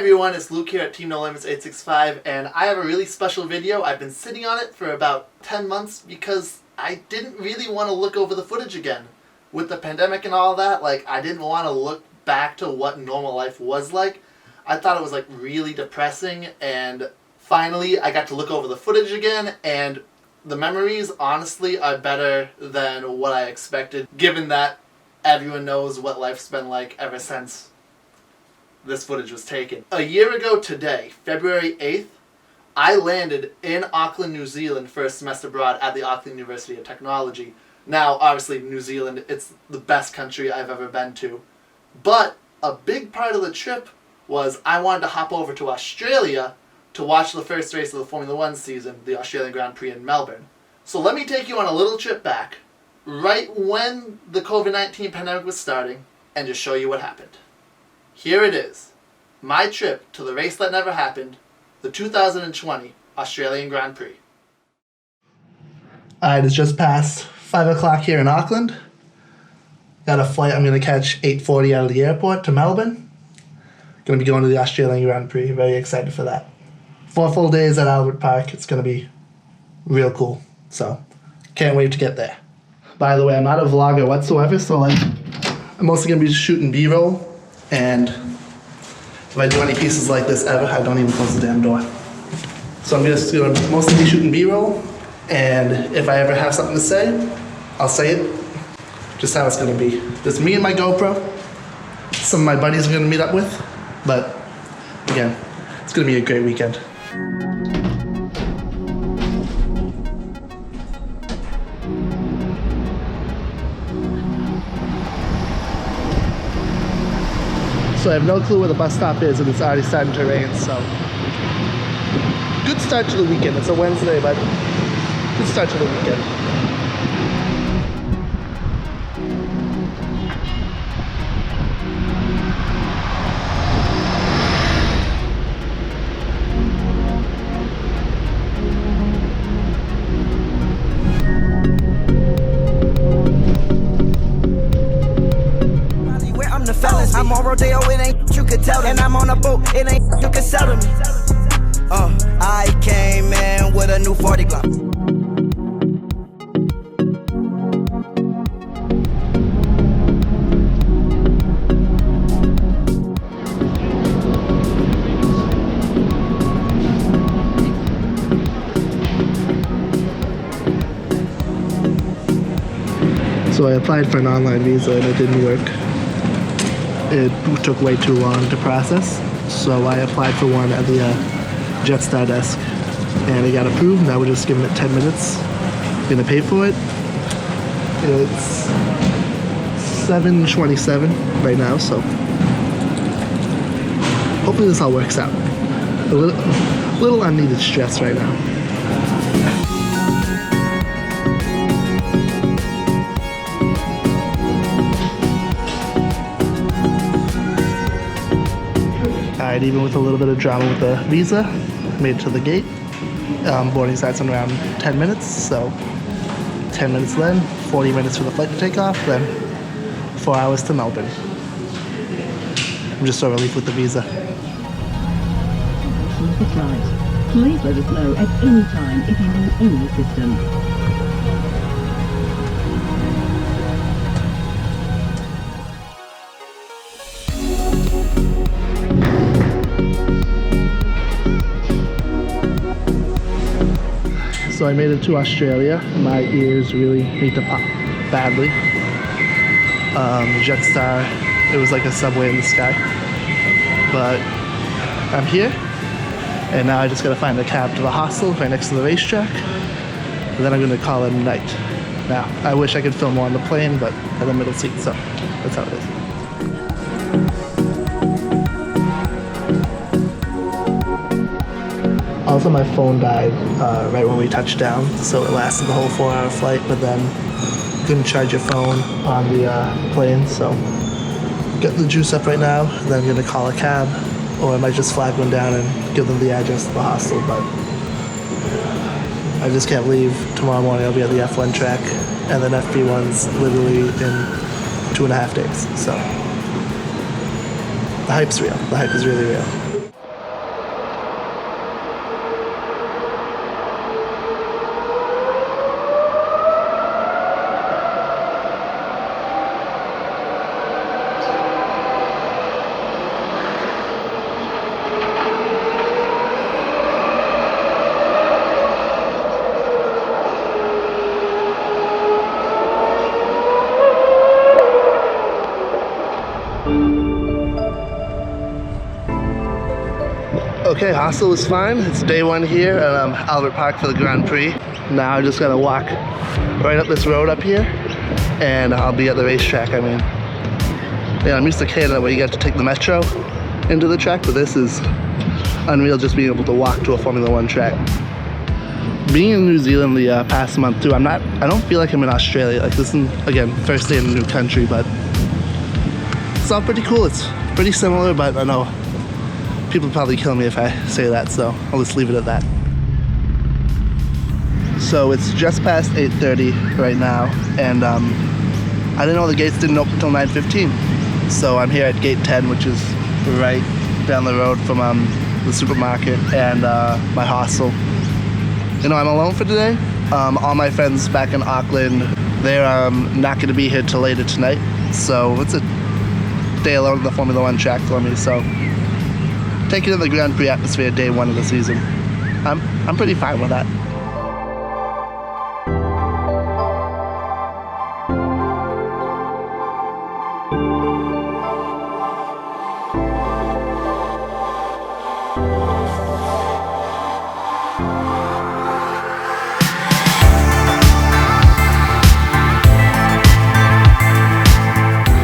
everyone, it's Luke here at Team No Limits 865, and I have a really special video. I've been sitting on it for about 10 months because I didn't really want to look over the footage again. With the pandemic and all that, I didn't want to look back to what normal life was like. I thought it was really depressing, and finally I got to look over the footage again, and the memories honestly are better than what I expected, given that everyone knows what life's been like ever since this footage was taken. A year ago today, February 8th, I landed in Auckland, New Zealand for a semester abroad at the Auckland University of Technology. Now, obviously, New Zealand, it's the best country I've ever been to. But a big part of the trip was I wanted to hop over to Australia to watch the first race of the Formula One season, the Australian Grand Prix in Melbourne. So let me take you on a little trip back, right when the COVID-19 pandemic was starting, and just show you what happened. Here it is, my trip to the race that never happened, the 2020 Australian Grand Prix. Alright, it's just past 5 o'clock here in Auckland. Got a flight I'm going to catch 8:40 out of the airport to Melbourne. Going to be going to the Australian Grand Prix, very excited for that. 4 full days at Albert Park, it's going to be real cool, so can't wait to get there. By the way, I'm not a vlogger whatsoever, so I'm mostly going to be shooting B-roll. And if I do any pieces like this ever, I don't even close the damn door. So I'm just going to mostly be shooting B-roll, and if I ever have something to say, I'll say it. Just how it's going to be. Just me and my GoPro. Some of my buddies are going to meet up with. But, again, it's going to be a great weekend. So I have no clue where the bus stop is, and it's already starting to rain, so good start to the weekend. It's a Wednesday, but good start to the weekend. I'm on Rodeo, it ain't you could tell them. And I'm on a boat, it ain't you could sell to me. I came in with a new 40 Glock. So I applied for an online visa and it didn't work. It took way too long to process, so I applied for one at the Jetstar desk, and it got approved. Now we're just giving it 10 minutes. Gonna pay for it. It's 7:27 right now, so hopefully this all works out. A little unneeded stress right now. Even with a little bit of drama with the visa, made it to the gate. Boarding starts in around 10 minutes, so 10 minutes then, 40 minutes for the flight to take off, then 4 hours to Melbourne. I'm just so relieved with the visa. Please let us know at any time if you need any assistance. So I made it to Australia. My ears really need to pop badly. Jetstar, it was like a subway in the sky. But I'm here, and now I just gotta find a cab to the hostel right next to the racetrack, and then I'm gonna call it a night. Now, I wish I could film more on the plane, but I'm in the middle seat, so that's how it is. Also, my phone died right when we touched down, so it lasted the whole 4-hour flight, but then couldn't charge your phone on the plane, so getting the juice up right now, then I'm going to call a cab, or I might just flag one down and give them the address of the hostel, but I just can't believe tomorrow morning I'll be at the F1 track, and then FP1's literally in 2.5 days, so the hype's real. The hype is really real. Okay, hostel was fine. It's day one here at Albert Park for the Grand Prix. Now I just gotta walk right up this road up here and I'll be at the racetrack. I mean, yeah, I'm used to Canada where you get to take the metro into the track, but this is unreal just being able to walk to a Formula One track. Being in New Zealand the past month too, I don't feel like I'm in Australia. Like this is, again, first day in a new country, but it's all pretty cool. It's pretty similar, but I know people probably kill me if I say that, so I'll just leave it at that. So it's just past 8:30 right now, and I didn't know the gates didn't open until 9:15. So I'm here at gate 10, which is right down the road from the supermarket and my hostel. You know, I'm alone for today. All my friends back in Auckland, they're not going to be here till later tonight. So it's a day alone at the Formula One track for me. So taking in the Grand Prix atmosphere day one of the season. I'm pretty fine with that.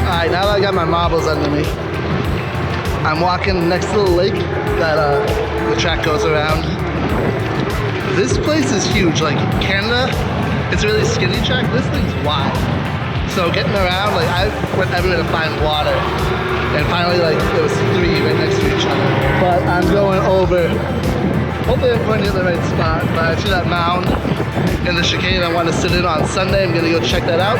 Alright, now that I got my marbles under me, I'm walking next to the lake that the track goes around. This place is huge. Like Canada, it's a really skinny track. This thing's wide. So getting around, like I went everywhere to find water, and finally, like there was 3 right next to each other. But I'm going over. Hopefully, I'm going to the right spot. But I see that mound in the chicane I want to sit in on Sunday. I'm gonna go check that out.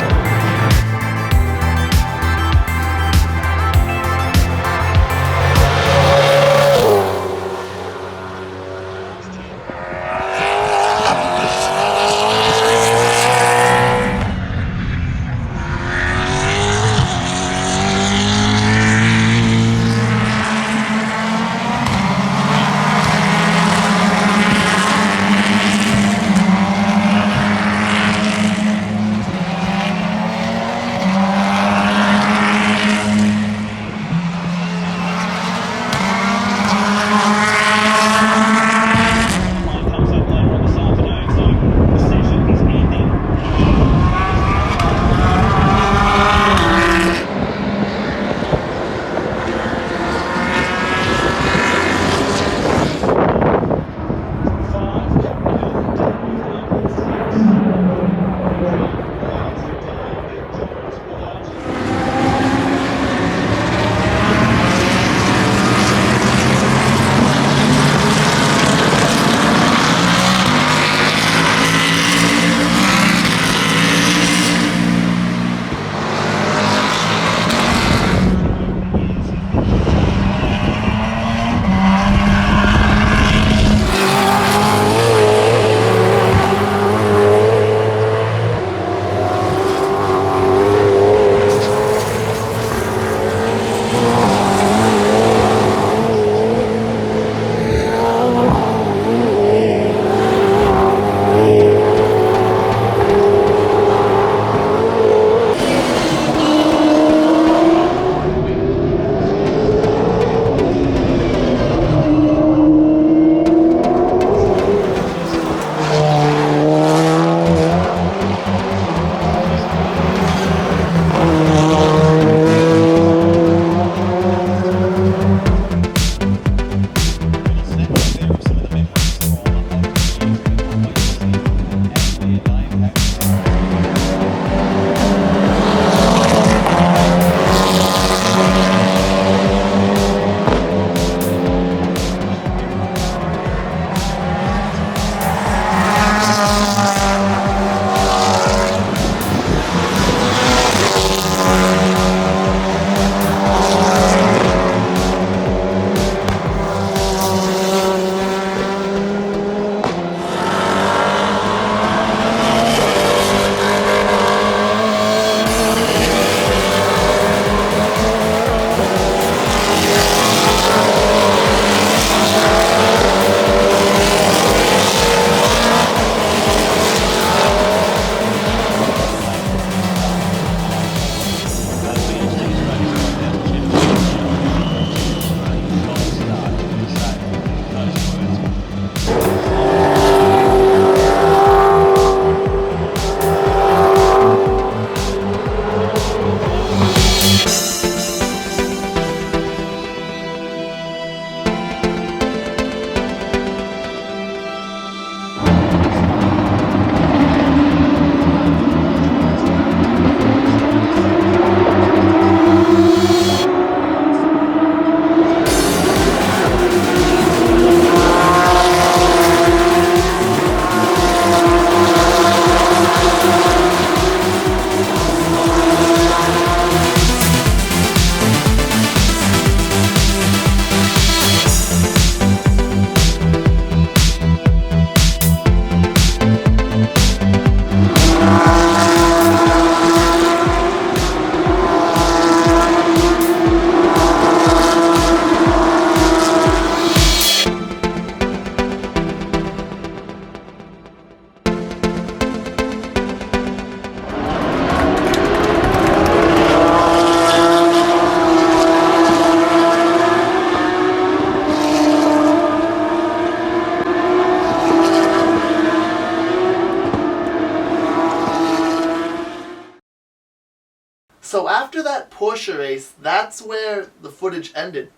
Porsche race, that's where the footage ended.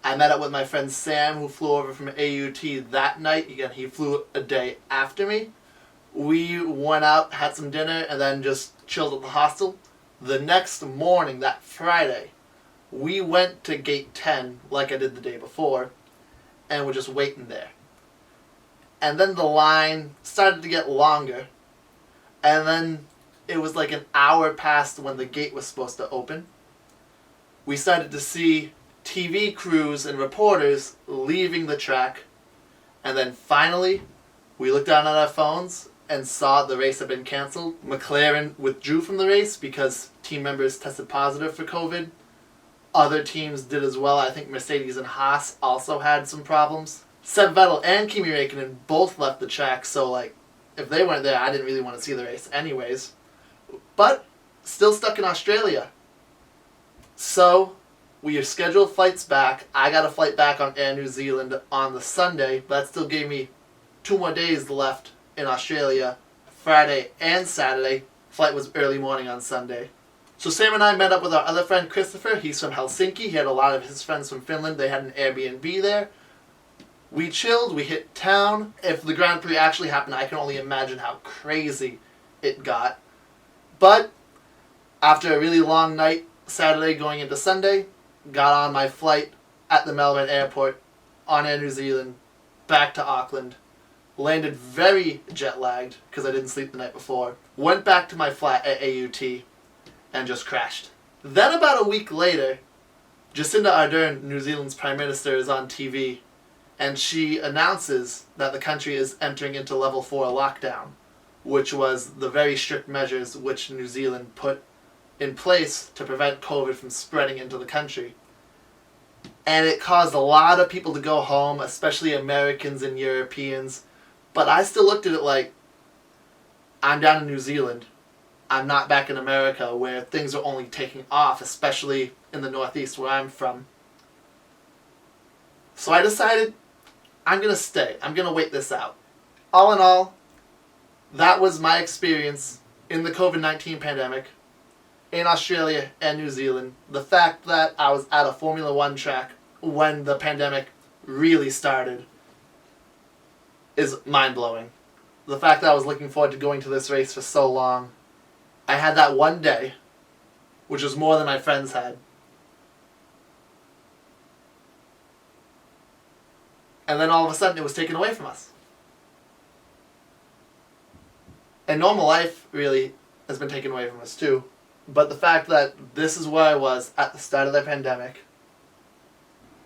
I met up with my friend Sam, who flew over from AUT that night. Again, he flew a day after me. We went out, had some dinner, and then just chilled at the hostel. The next morning, that Friday, we went to gate 10, like I did the day before, and were just waiting there. And then the line started to get longer, and then it was like an hour past when the gate was supposed to open. We started to see TV crews and reporters leaving the track, and then finally we looked down at our phones and saw the race had been cancelled. McLaren withdrew from the race because team members tested positive for COVID. Other teams did as well. I think Mercedes and Haas also had some problems. Seb Vettel and Kimi Räikkönen both left the track, so like if they weren't there, I didn't really want to see the race anyways. But still stuck in Australia. So we have scheduled flights back. I got a flight back on Air New Zealand on the Sunday, but that still gave me 2 more days left in Australia, Friday and Saturday. Flight was early morning on Sunday. So Sam and I met up with our other friend Christopher. He's from Helsinki. He had a lot of his friends from Finland. They had an Airbnb there. We chilled, we hit town. If the Grand Prix actually happened, I can only imagine how crazy it got. But after a really long night, Saturday going into Sunday, got on my flight at the Melbourne airport on Air New Zealand back to Auckland. Landed very jet lagged because I didn't sleep the night before. Went back to my flat at AUT and just crashed. Then about a week later, Jacinda Ardern, New Zealand's Prime Minister, is on TV, and she announces that the country is entering into level 4 lockdown, which was the very strict measures which New Zealand put in place to prevent COVID from spreading into the country. And it caused a lot of people to go home, especially Americans and Europeans. But I still looked at it like, I'm down in New Zealand. I'm not back in America where things are only taking off, especially in the Northeast where I'm from. So I decided I'm going to stay. I'm going to wait this out. All in all, that was my experience in the COVID-19 pandemic in Australia and New Zealand. The fact that I was at a Formula One track when the pandemic really started is mind-blowing. The fact that I was looking forward to going to this race for so long. I had that one day, which was more than my friends had. And then all of a sudden it was taken away from us. And normal life really has been taken away from us too. But the fact that this is where I was at the start of the pandemic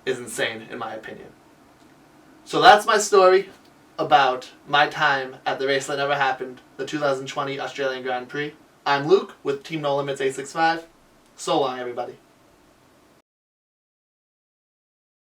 is insane, in my opinion. So that's my story about my time at the race that never happened, the 2020 Australian Grand Prix. I'm Luke with Team No Limits 865. So long, everybody.